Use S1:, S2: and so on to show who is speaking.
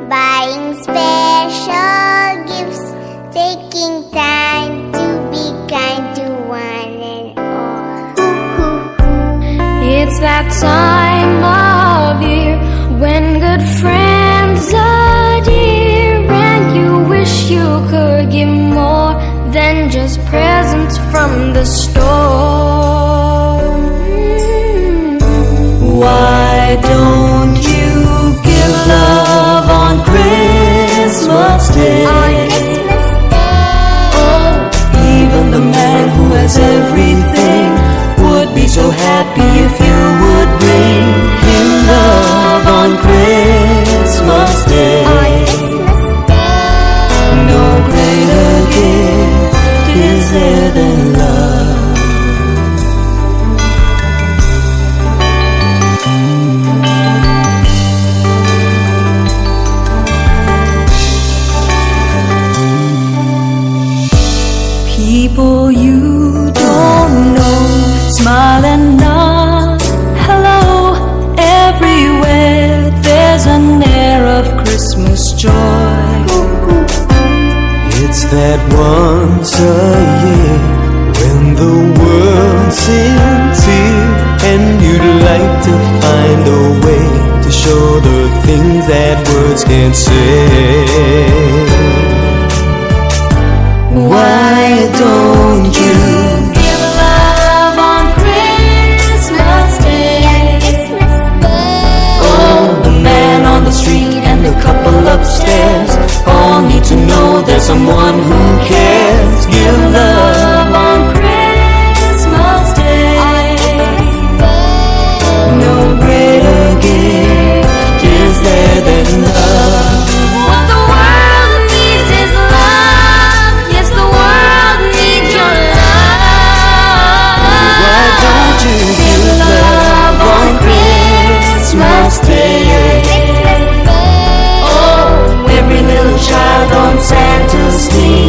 S1: buying special gifts, taking time to be kind to one and all.
S2: It's that time of year when good friends are dear, and you wish you could give more than just presents from the store.
S3: Why don't you give love on Christmas Day?
S1: On Christmas Day,
S3: Oh, even the man who has everything would be so happy if you would bring him love on Christmas Day.
S1: on Christmas Day,
S3: No greater gift is there than love. People you don't know smile and nod hello. Everywhere there's an air of Christmas joy. It's that once a year when the world sings here, and you'd like to find a way to show the things that words can't say. Why don't you give love on Christmas Day?
S1: Christmas Day.
S3: Oh, the man on the street and the couple upstairs all need to know there's someone who cares. Give love on Christmas Day. No greater gift is there than love.
S2: What the world needs is love. Yes, the world needs your love.
S3: Why don't you give love on Christmas Day? Oh, every little child on Santa's sleeve